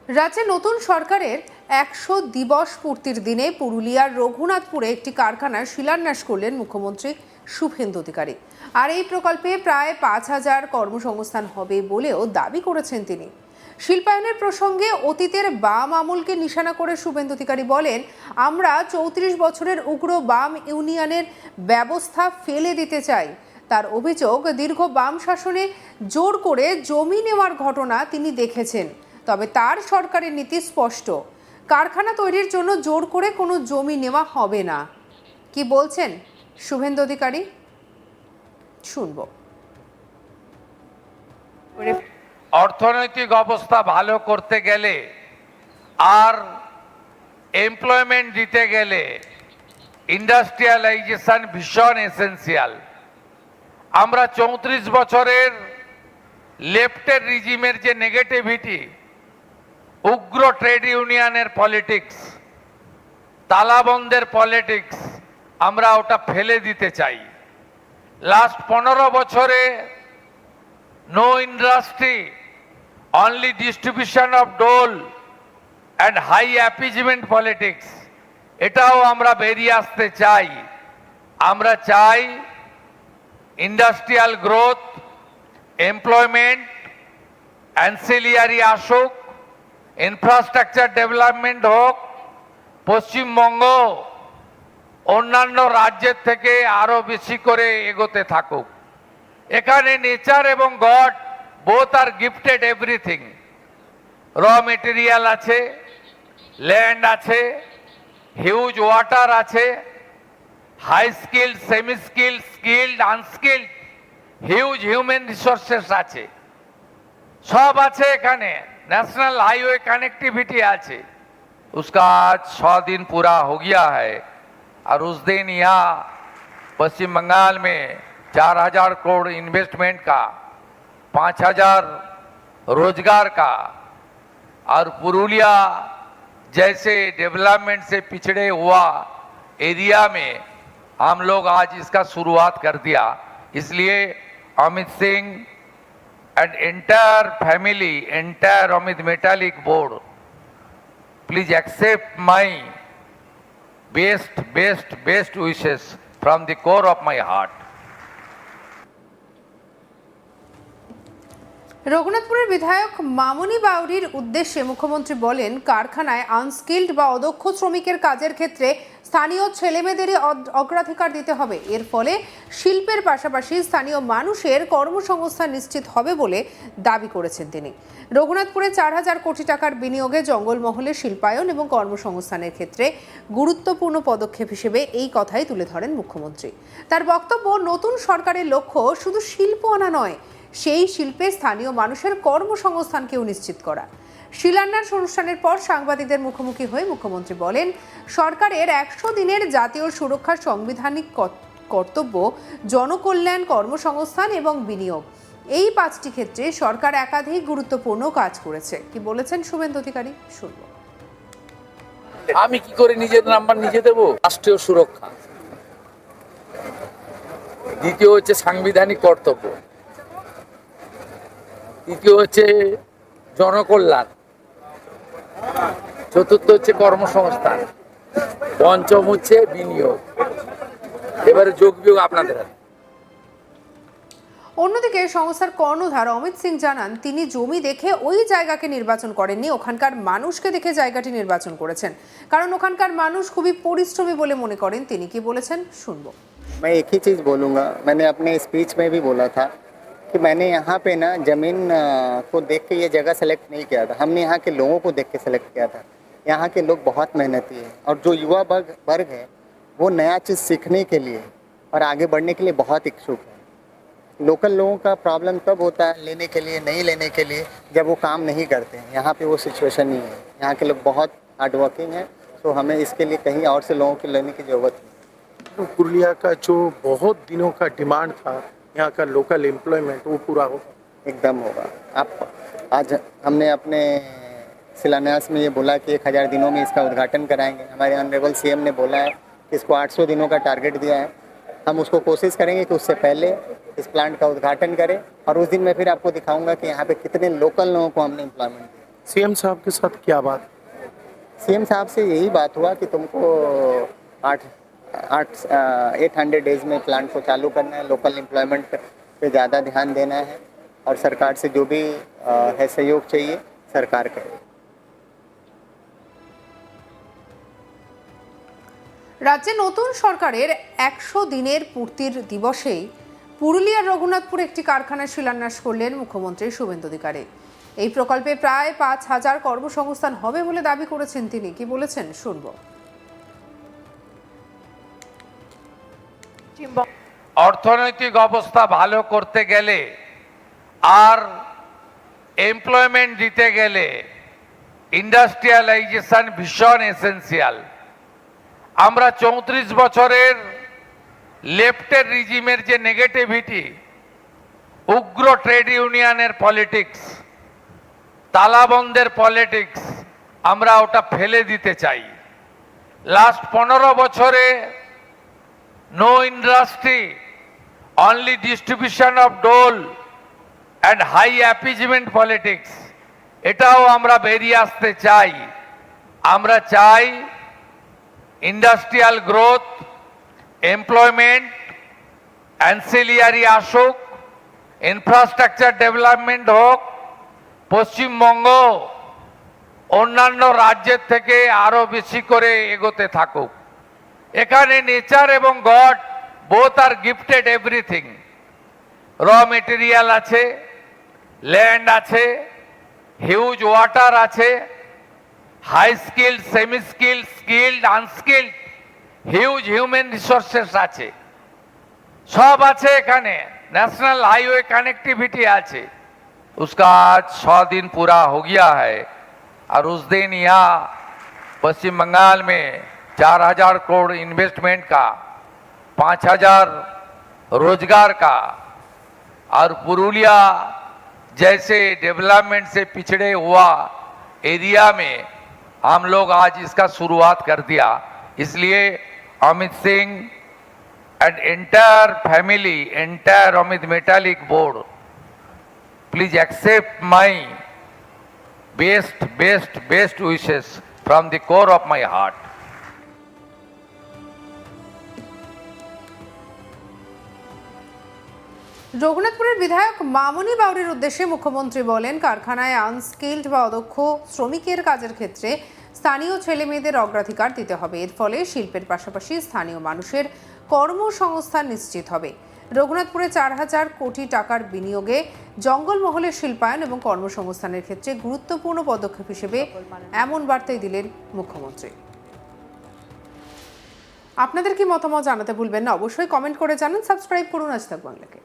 রাজ্যে নতুন সরকারের ১০০ দিবস পূর্তির দিনে পুরুলিয়ার রঘুনাথপুরে একটি কারখানার শিলান্যাস করলেন মুখ্যমন্ত্রী শুভেন্দু অধিকারী। আর এই প্রকল্পে প্রায় ৫,০০০ কর্মসংস্থান হবে বলেও দাবি করেছেন তিনি। শিল্পায়নের প্রসঙ্গে অতীতের বাম আমলকে নিশানা করে শুভেন্দু অধিকারী বলেন, আমরা ৩৪ বছরের উগ্র বাম ইউনিয়নের ব্যবস্থা ফেলে দিতে চাই। তার অভিযোগ, দীর্ঘ বাম শাসনে জোর করে জমি নেওয়ার ঘটনা তিনি দেখেছেন, তবে তার সরকারের নীতি স্পষ্ট, কারখানা তৈরির জন্য জোর করে কোনো জমি নেওয়া হবে না। কি বলছেন শুভেন্দু অধিকারী, শুনবো। অর্থনৈতিক অবস্থা ভালো করতে গেলে আর এমপ্লয়মেন্ট দিতে গেলে ইন্ডাস্ট্রিয়ালাইজেশন ভীষণ এসেন্সিয়াল। আমরা ৩৪ বছরের লেফটের রিজিমের যে নেগেটিভিটি, উগ্র ট্রেড ইউনিয়নের পলিটিক্স, তালাবন্দের পলিটিক্স, আমরা ওটা ফেলে দিতে চাই। লাস্ট 15 বছরে no industry, only distribution of dole and high appeasement politics, এটাও আমরা বেরিয়ে আসতে চাই। আমরা চাই ইন্ডাস্ট্রিয়াল গ্রোথ, এমপ্লয়মেন্ট, অ্যান্সিলিয়ারি আসুক, ইনফ্রাস্ট্রাকচার ডেভেলপমেন্ট হোক, পশ্চিমবঙ্গ অন্যান্য রাজ্যের থেকে আরো বেশি করে এগোতে থাকুক। এখানে নেচার এবং God both are gifted everything. Raw material আছে, ল্যান্ড আছে, হিউজ ওয়াটার আছে, high skilled, semi skilled, skilled, unskilled, huge human resources আছে, সব আছে এখানে। नेशनल हाईवे कनेक्टिविटी আছে। उसका आज 100 दिन पूरा हो गया है और उस दिन यहाँ पश्चिम बंगाल में 4,000 करोड़ इन्वेस्टमेंट का, 5,000 रोजगार का, और पुरुलिया जैसे डेवलपमेंट से पिछड़े हुआ एरिया में हम लोग आज इसका शुरुआत कर दिया। इसलिए Amit Singh and entire family, entire Amit Metallic board, please accept my best wishes from the core of my heart. রঘুনাথপুরের বিধায়ক মামনি বাউরির উদ্দেশ্যে মুখ্যমন্ত্রী বলেন, কারখানায় আনস্কিল্ড বা অদক্ষ শ্রমিকের কাজের ক্ষেত্রে স্থানীয় ছেলেমেয়েদেরই অগ্রাধিকার দিতে হবে। এর ফলে শিল্পের পাশাপাশি স্থানীয় মানুষের কর্মসংস্থান নিশ্চিত হবে বলে দাবি করেছেন তিনি। রঘুনাথপুরে 4,000 কোটি টাকার বিনিয়োগে জঙ্গলমহলে শিল্পায়ন এবং কর্মসংস্থানের ক্ষেত্রে গুরুত্বপূর্ণ পদক্ষেপ হিসেবে এই কথাই তুলে ধরেন মুখ্যমন্ত্রী। তার বক্তব্য, নতুন সরকারের লক্ষ্য শুধু শিল্প আনা নয়, সেই শিল্পে স্থানীয় মানুষের কর্মসংস্থানকেও নিশ্চিত করা। শিলান্যাস অনুষ্ঠানের পর সাংবাদিকদের মুখোমুখি হয়ে মুখ্যমন্ত্রী বলেন, সরকারের 100 দিনের জাতীয় সুরক্ষা সাংবিধানিক কর্তব্য জনকল্যাণ, কর্মসংস্থান এবং বিনিয়োগ, এই 5টি ক্ষেত্রে সরকার একাধিক গুরুত্বপূর্ণ কাজ করেছে। কি বলেছেন শুভেন্দু অধিকারী, শুনব। আমি কি করে নিজের নাম্বার নিজে দেব? রাষ্ট্রীয় সুরক্ষা, দ্বিতীয় হচ্ছে সাংবিধানিক কর্তব্য, তৃতীয় হচ্ছে জনকল্যাণ, চতুর্থ হচ্ছে কর্মসংস্থান, পঞ্চম হচ্ছে বিনিয়োগ। এবারে যোগ বিয়োগ আপনাদের হাতে। অন্যদিকে সংস্থার কর্ণধার অমিত সিং জানান, তিনি জমি দেখে ওই জায়গাকে নির্বাচন করেননি, ওখানকার মানুষকে দেখে জায়গাটি নির্বাচন করেছেন, কারণ ওখানকার মানুষ খুবই পরিশ্রমী বলে মনে করেন তিনি। কি বলেছেন, শুনবো। मैं एक ही चीज़ बोलूँगा, मैंने अपने स्पीच में भी बोला था कि मैंने यहाँ पे ना ज़मीन को देख के ये जगह सेलेक्ट नहीं किया था, हमने यहाँ के लोगों को देख के सेलेक्ट किया था। यहाँ के लोग बहुत मेहनती है और जो युवा वर्ग है वो नया चीज़ सीखने के लिए और आगे बढ़ने के लिए बहुत इच्छुक है। लोकल लोगों का प्रॉब्लम तब होता है लेने के लिए, नहीं लेने के लिए, जब वो काम नहीं करते हैं। यहाँ पे वो सिचुएशन नहीं है, यहाँ के लोग बहुत हार्ड वर्किंग हैं, तो हमें इसके लिए कहीं और से लोगों की लेने की ज़रूरत नहीं। पुरुलिया का जो बहुत दिनों का डिमांड था, यहाँ का लोकल एम्प्लॉयमेंट, वो पूरा होगा, एकदम होगा। आप आज हमने अपने शिलान्यास में ये बोला कि 1000 दिनों में इसका उद्घाटन कराएंगे। हमारे ऑनरेबल सीएम ने बोला है कि इसको 800 दिनों का टारगेट दिया है। हम उसको कोशिश करेंगे कि उससे पहले इस प्लांट का उद्घाटन करें और उस दिन मैं फिर आपको दिखाऊंगा कि यहाँ पे कितने लोकल लोगों को हमने एम्प्लॉयमेंट दिया। सीएम साहब के साथ क्या बात? सीएम साहब से यही बात हुआ कि तुमको 800 डेज में प्लांट को चालू करना है, लोकल एम्प्लॉयमेंट पे ज़्यादा ध्यान देना है और सरकार से जो भी है सहयोग चाहिए सरकार करे। রাজ্যে নতুন সরকারের 100 দিনের পূর্তির দিবসেই পুরুলিয়ার রঘুনাথপুরে একটি কারখানার শিলান্যাস করলেন মুখ্যমন্ত্রী শুভেন্দু অধিকারী। এই প্রকল্পে প্রায় 5000 কর্মসংস্থান হবে বলে দাবি করেছেন তিনি। কি বলেছেন শুনব। অর্থনৈতিক অবস্থা ভালো করতে গেলে আর এমপ্লয়মেন্ট দিতে গেলে ইন্ডাস্ট্রিয়ালাইজেশন ভীষণ এসেন্সিয়াল। আমরা 34 বছরের লেফটের রিজিমের যে নেগেটিভিটি, উগ্র ট্রেড ইউনিয়নের পলিটিক্স, তালাবন্দের পলিটিক্স, আমরা ওটা ফেলে দিতে চাই। লাস্ট 15 বছরে no industry, only distribution of dole and high appeasement politics, এটাও আমরা বেরিয়ে আসতে চাই। আমরা চাই ইন্ডাস্ট্রিয়াল গ্রোথ, এমপ্লয়মেন্ট, অ্যান্সিলিয়ারি আসুক, ইনফ্রাস্ট্রাকচার ডেভেলপমেন্ট হোক, পশ্চিমবঙ্গ অন্যান্য রাজ্যের থেকে আরো বেশি করে এগোতে থাকুক। এখানে নেচার এবং God both are gifted everything. Raw material আছে, ল্যান্ড আছে, হিউজ ওয়াটার আছে, high skilled, semi skilled, skilled, unskilled, huge human resources আছে, সব আছে এখানে। नेशनल हाईवे कनेक्टिविटी আছে। उसका आज 100 दिन पूरा हो गया है और उस दिन यहाँ पश्चिम बंगाल में 4000 करोड़ इन्वेस्टमेंट का, 5000 रोजगार का, और पुरुलिया जैसे डेवलपमेंट से पिछड़े हुआ एरिया में हम लोग आज इसका शुरुआत कर दिया। इसलिए Amit Singh and entire family, entire Amit Metallic board, please accept my best wishes from the core of my heart. রঘুনাথপুরের বিধায়ক মামনি বাউরির উদ্দেশ্যে মুখ্যমন্ত্রী বলেন, কারখানায় আনস্কিল্ড বা অদক্ষ শ্রমিকের কাজের ক্ষেত্রে স্থানীয় ছেলে মেয়েদের অগ্রাধিকার দিতে হবে। এর ফলে শিল্পের পাশাপাশি স্থানীয় মানুষের কর্মসংস্থান নিশ্চিত হবে। রঘুনাথপুরে 4000 কোটি টাকার বিনিয়োগে জঙ্গলমহলের শিল্পায়ন এবং কর্মসংস্থানের ক্ষেত্রে গুরুত্বপূর্ণ পদক্ষেপ হিসেবে এমন বার্তাই দিলেন মুখ্যমন্ত্রী। আপনাদের কি মতামত জানাতে ভুলবেন না, অবশ্যই কমেন্ট করে জানান। সাবস্ক্রাইব করুন আজ তাক বাংলাকে।